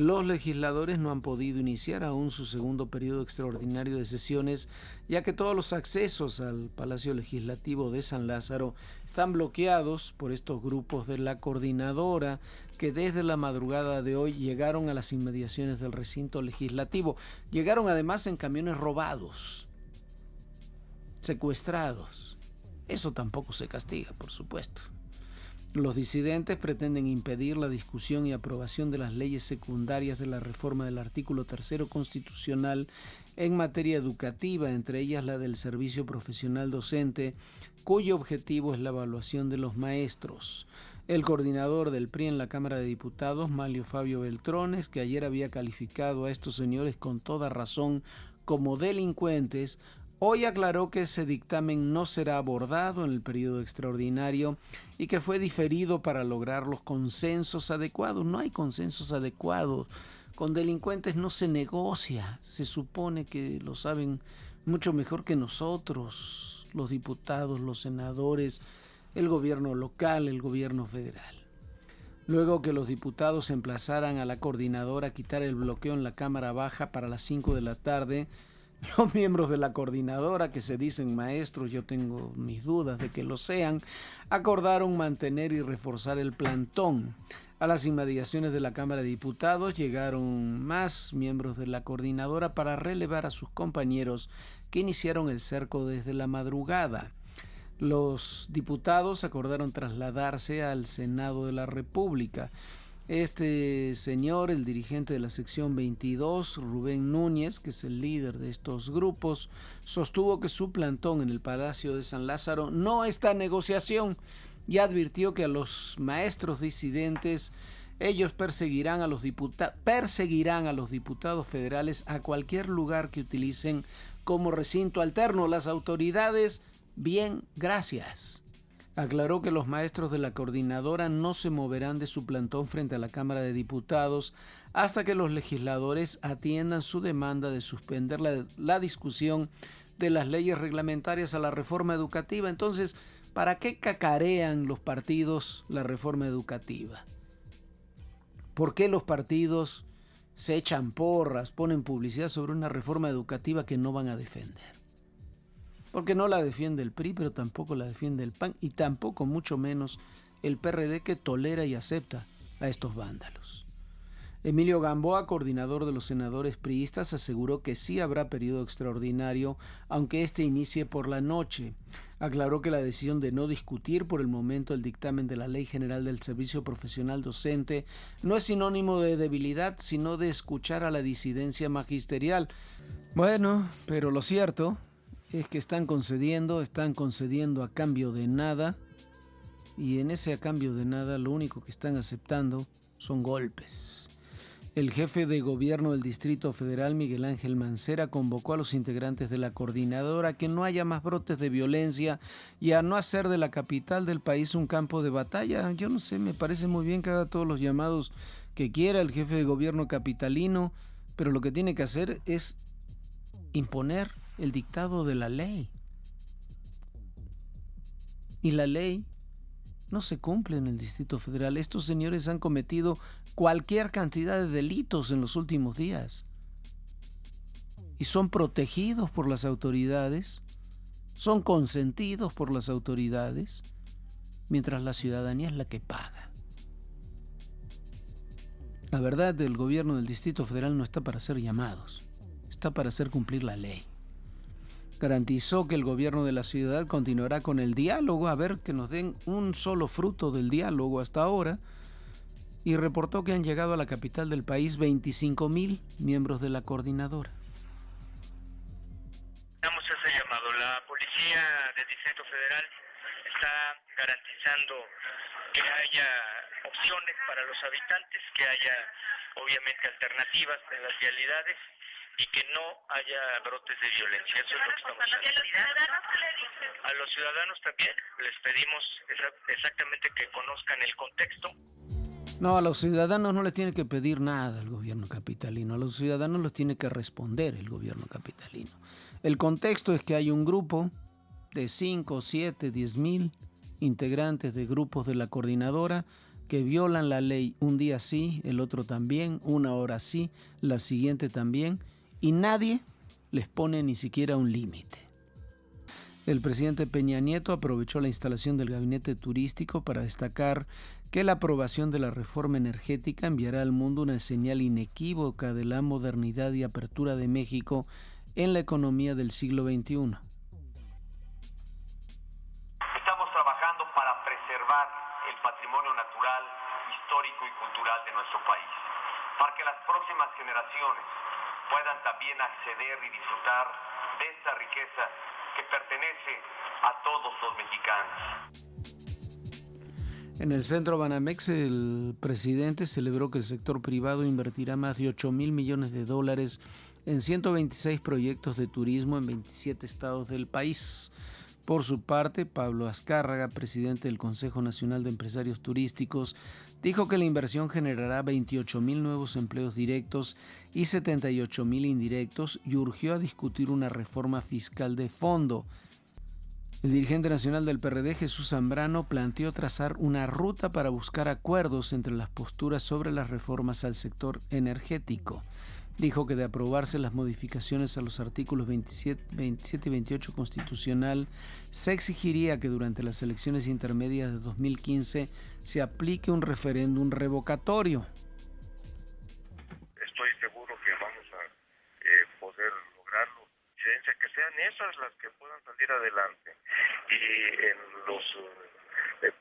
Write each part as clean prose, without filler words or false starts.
Los legisladores no han podido iniciar aún su segundo periodo extraordinario de sesiones, ya que todos los accesos al Palacio Legislativo de San Lázaro están bloqueados por estos grupos de la coordinadora que desde la madrugada de hoy llegaron a las inmediaciones del recinto legislativo. Llegaron además en camiones robados, secuestrados. Eso tampoco se castiga, por supuesto. Los disidentes pretenden impedir la discusión y aprobación de las leyes secundarias de la reforma del artículo 3 constitucional en materia educativa, entre ellas la del servicio profesional docente, cuyo objetivo es la evaluación de los maestros. El coordinador del PRI en la Cámara de Diputados, Manlio Fabio Beltrones, que ayer había calificado a estos señores con toda razón como delincuentes, hoy aclaró que ese dictamen no será abordado en el periodo extraordinario y que fue diferido para lograr los consensos adecuados. No hay consensos adecuados. Con delincuentes no se negocia. Se supone que lo saben mucho mejor que nosotros, los diputados, los senadores, el gobierno local, el gobierno federal. Luego que los diputados emplazaran a la coordinadora a quitar el bloqueo en la Cámara Baja para las 5 de la tarde, los miembros de la coordinadora, que se dicen maestros, yo tengo mis dudas de que lo sean, acordaron mantener y reforzar el plantón. A las inmediaciones de la Cámara de Diputados llegaron más miembros de la coordinadora para relevar a sus compañeros que iniciaron el cerco desde la madrugada. Los diputados acordaron trasladarse al Senado de la República. Este señor, el dirigente de la sección 22, Rubén Núñez, que es el líder de estos grupos, sostuvo que su plantón en el Palacio de San Lázaro no está en negociación y advirtió que a los maestros disidentes ellos perseguirán a los diputados federales a cualquier lugar que utilicen como recinto alterno. Las autoridades, bien, gracias. Aclaró que los maestros de la coordinadora no se moverán de su plantón frente a la Cámara de Diputados hasta que los legisladores atiendan su demanda de suspender la discusión de las leyes reglamentarias a la reforma educativa. Entonces, ¿para qué cacarean los partidos la reforma educativa? ¿Por qué los partidos se echan porras, ponen publicidad sobre una reforma educativa que no van a defender? Porque no la defiende el PRI, pero tampoco la defiende el PAN y tampoco, mucho menos, el PRD, que tolera y acepta a estos vándalos. Emilio Gamboa, coordinador de los senadores priistas, aseguró que sí habrá periodo extraordinario, aunque este inicie por la noche. Aclaró que la decisión de no discutir por el momento el dictamen de la Ley General del Servicio Profesional Docente no es sinónimo de debilidad, sino de escuchar a la disidencia magisterial. Bueno, pero lo cierto es que están concediendo a cambio de nada, y en ese a cambio de nada lo único que están aceptando son golpes. El jefe de gobierno del Distrito Federal, Miguel Ángel Mancera, convocó a los integrantes de la coordinadora a que no haya más brotes de violencia y a no hacer de la capital del país un campo de batalla. Yo no sé, me parece muy bien que haga todos los llamados que quiera el jefe de gobierno capitalino, pero lo que tiene que hacer es imponer el dictado de la ley. Y la ley no se cumple en el Distrito Federal. Estos señores han cometido cualquier cantidad de delitos en los últimos días y son protegidos por las autoridades, son consentidos por las autoridades, mientras la ciudadanía es la que paga. La verdad, el gobierno del Distrito Federal no está para hacer llamados, está para hacer cumplir la ley. Garantizó que el gobierno de la ciudad continuará con el diálogo, a ver que nos den un solo fruto del diálogo hasta ahora, y reportó que han llegado a la capital del país 25,000 miembros de la coordinadora. Damos ese llamado. La policía del Distrito Federal está garantizando que haya opciones para los habitantes, que haya obviamente alternativas en las vialidades y que no haya brotes de violencia. Eso es lo que estamos haciendo. A los ciudadanos también les pedimos exactamente que conozcan el contexto. No, a los ciudadanos no les tiene que pedir nada el gobierno capitalino, a los ciudadanos les tiene que responder el gobierno capitalino. El contexto es que hay un grupo de 5, 7, 10,000 integrantes de grupos de la coordinadora que violan la ley un día sí, el otro también, una hora sí, la siguiente también, y nadie les pone ni siquiera un límite. El presidente Peña Nieto aprovechó la instalación del gabinete turístico para destacar que la aprobación de la reforma energética enviará al mundo una señal inequívoca de la modernidad y apertura de México en la economía del siglo XXI. Estamos trabajando para preservar el patrimonio natural, histórico y cultural de nuestro país, para que las próximas generaciones puedan también acceder y disfrutar de esta riqueza que pertenece a todos los mexicanos. En el centro Banamex, el presidente celebró que el sector privado invertirá más de $8,000 millones en 126 proyectos de turismo en 27 estados del país. Por su parte, Pablo Azcárraga, presidente del Consejo Nacional de Empresarios Turísticos, dijo que la inversión generará 28,000 nuevos empleos directos y 78,000 indirectos y urgió a discutir una reforma fiscal de fondo. El dirigente nacional del PRD, Jesús Zambrano, planteó trazar una ruta para buscar acuerdos entre las posturas sobre las reformas al sector energético. Dijo que de aprobarse las modificaciones a los artículos 27 y 28 constitucional, se exigiría que durante las elecciones intermedias de 2015 se aplique un referéndum revocatorio. Estoy seguro que vamos a poder lograrlo, que sean esas las que puedan salir adelante. Y en los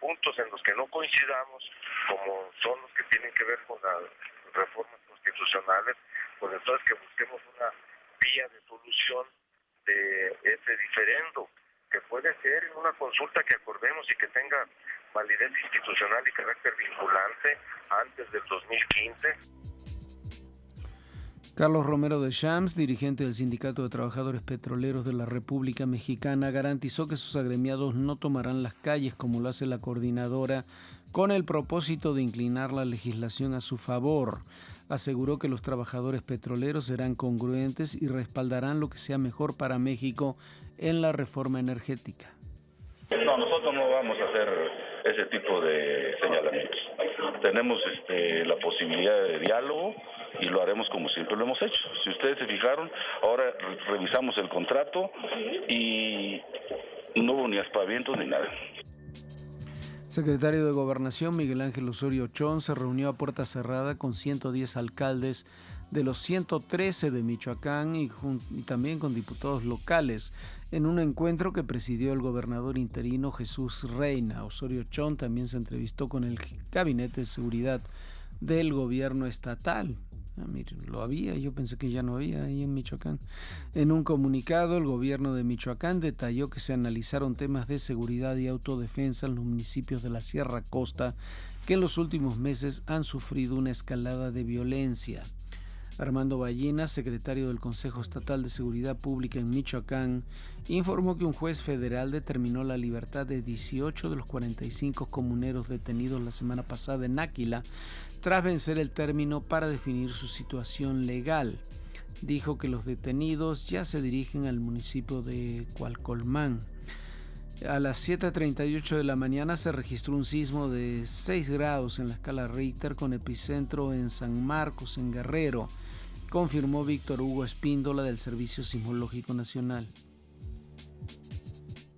puntos en los que no coincidamos, como son los que tienen que ver con las reformas constitucionales, pues entonces que busquemos una vía de solución de ese diferendo, que puede ser una consulta que acordemos y que tenga validez institucional y carácter vinculante antes del 2015. Carlos Romero de Champs, dirigente del Sindicato de Trabajadores Petroleros de la República Mexicana, garantizó que sus agremiados no tomarán las calles como lo hace la coordinadora con el propósito de inclinar la legislación a su favor. Aseguró que los trabajadores petroleros serán congruentes y respaldarán lo que sea mejor para México en la reforma energética. No, nosotros no vamos a hacer ese tipo de señalamientos. Tenemos la posibilidad de diálogo y lo haremos como siempre lo hemos hecho. Si ustedes se fijaron, ahora revisamos el contrato y no hubo ni aspavientos ni nada. Secretario de Gobernación Miguel Ángel Osorio Chong se reunió a puerta cerrada con 110 alcaldes de los 113 de Michoacán y también con diputados locales en un encuentro que presidió el gobernador interino Jesús Reina. Osorio Chong también se entrevistó con el Gabinete de Seguridad del gobierno estatal. Miren, lo había, yo pensé que ya no había ahí en Michoacán. En un comunicado, el gobierno de Michoacán detalló que se analizaron temas de seguridad y autodefensa en los municipios de la Sierra Costa, que en los últimos meses han sufrido una escalada de violencia. Armando Ballena, secretario del Consejo Estatal de Seguridad Pública en Michoacán, informó que un juez federal determinó la libertad de 18 de los 45 comuneros detenidos la semana pasada en Áquila, tras vencer el término para definir su situación legal. Dijo que los detenidos ya se dirigen al municipio de Cualcolmán. A las 7:38 de la mañana se registró un sismo de 6 grados en la escala Richter con epicentro en San Marcos, en Guerrero, confirmó Víctor Hugo Espíndola del Servicio Sismológico Nacional.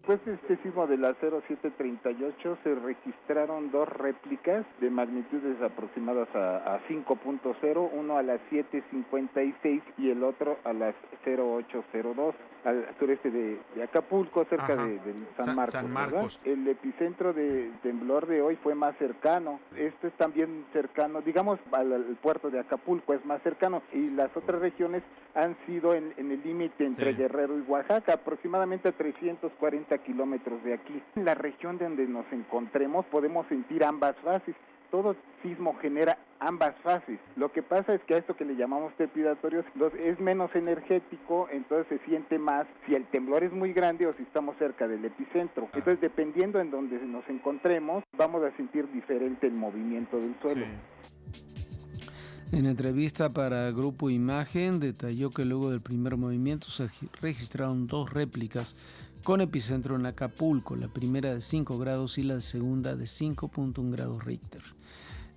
Después de este sismo de la 0738 se registraron dos réplicas de magnitudes aproximadas a 5.0, uno a las 7:56 y el otro a las 08:02 al sureste de Acapulco, cerca de San Marcos. El epicentro de temblor de hoy fue más cercano. Este es también cercano, digamos, al puerto de Acapulco es más cercano, y las otras regiones han sido en el límite entre Guerrero y Oaxaca, aproximadamente a 340 kilómetros de aquí. En la región donde nos encontremos podemos sentir ambas fases. Todo sismo genera ambas fases. Lo que pasa es que a esto que le llamamos trepidatorios es menos energético, entonces se siente más si el temblor es muy grande o si estamos cerca del epicentro. Entonces, dependiendo en donde nos encontremos, vamos a sentir diferente el movimiento del suelo. En entrevista para Grupo Imagen, detalló que luego del primer movimiento se registraron dos réplicas con epicentro en Acapulco, la primera de 5 grados y la segunda de 5.1 grados Richter.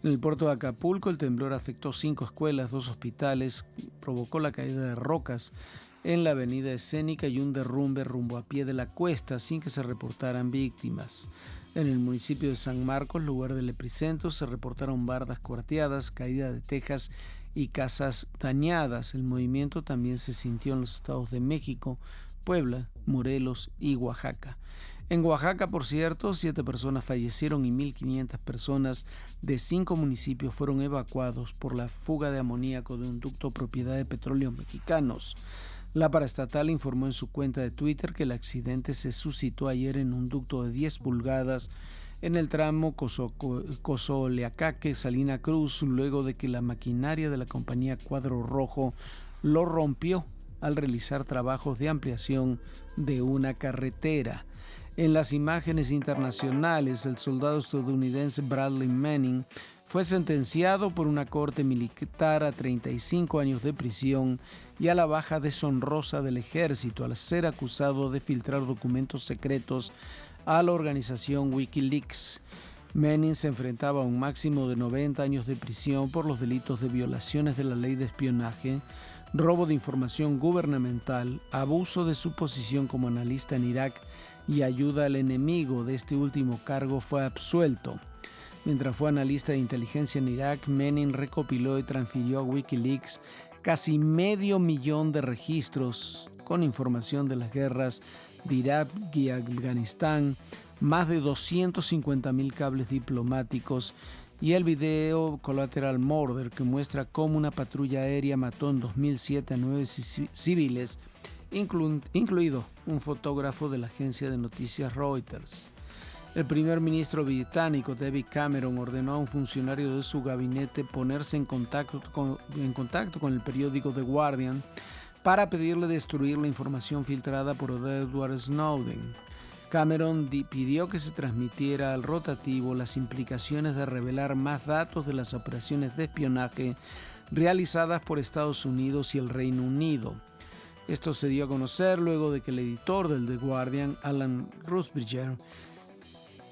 En el puerto de Acapulco, el temblor afectó 5 escuelas, 2 hospitales, provocó la caída de rocas en la avenida Escénica y un derrumbe rumbo a pie de la cuesta sin que se reportaran víctimas. En el municipio de San Marcos, lugar del epicentro, se reportaron bardas cuarteadas, caída de tejas y casas dañadas. El movimiento también se sintió en los estados de México, Puebla, Morelos y Oaxaca. En Oaxaca, por cierto, 7 personas fallecieron y 1.500 personas de 5 municipios fueron evacuados por la fuga de amoníaco de un ducto propiedad de Petróleos Mexicanos. La paraestatal informó en su cuenta de Twitter que el accidente se suscitó ayer en un ducto de 10 pulgadas en el tramo Cozoleacaque-Salina Cruz, luego de que la maquinaria de la compañía Cuadro Rojo lo rompió al realizar trabajos de ampliación de una carretera. En las imágenes internacionales, el soldado estadounidense Bradley Manning fue sentenciado por una corte militar a 35 años de prisión y a la baja deshonrosa del ejército al ser acusado de filtrar documentos secretos a la organización Wikileaks. Manning se enfrentaba a un máximo de 90 años de prisión por los delitos de violaciones de la ley de espionaje, robo de información gubernamental, abuso de su posición como analista en Irak y ayuda al enemigo. De este último cargo fue absuelto. Mientras fue analista de inteligencia en Irak, Manning recopiló y transfirió a Wikileaks casi 500.000 de registros con información de las guerras de Irak y Afganistán, más de 250.000 cables diplomáticos y el video Collateral Murder, que muestra cómo una patrulla aérea mató en 2007 a 9 civiles, incluido un fotógrafo de la agencia de noticias Reuters. El primer ministro británico David Cameron ordenó a un funcionario de su gabinete ponerse en contacto con el periódico The Guardian para pedirle destruir la información filtrada por Edward Snowden. Cameron pidió que se transmitiera al rotativo las implicaciones de revelar más datos de las operaciones de espionaje realizadas por Estados Unidos y el Reino Unido. Esto se dio a conocer luego de que el editor del The Guardian, Alan Rusbridger,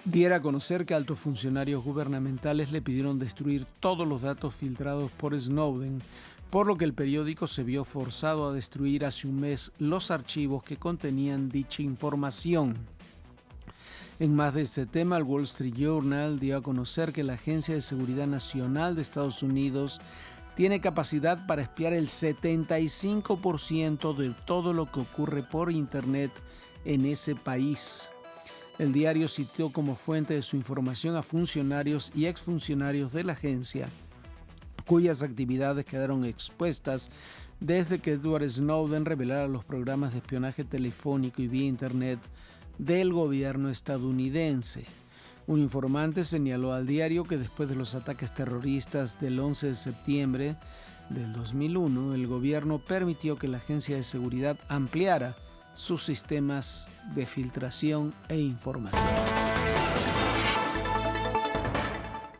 diera a conocer que altos funcionarios gubernamentales le pidieron destruir todos los datos filtrados por Snowden, por lo que el periódico se vio forzado a destruir hace un mes los archivos que contenían dicha información. En más de este tema, el Wall Street Journal dio a conocer que la Agencia de Seguridad Nacional de Estados Unidos tiene capacidad para espiar el 75% de todo lo que ocurre por Internet en ese país. El diario citó como fuente de su información a funcionarios y exfuncionarios de la agencia, cuyas actividades quedaron expuestas desde que Edward Snowden revelara los programas de espionaje telefónico y vía Internet del gobierno estadounidense. Un informante señaló al diario que después de los ataques terroristas del 11 de septiembre del 2001, el gobierno permitió que la agencia de seguridad ampliara sus sistemas de filtración e información.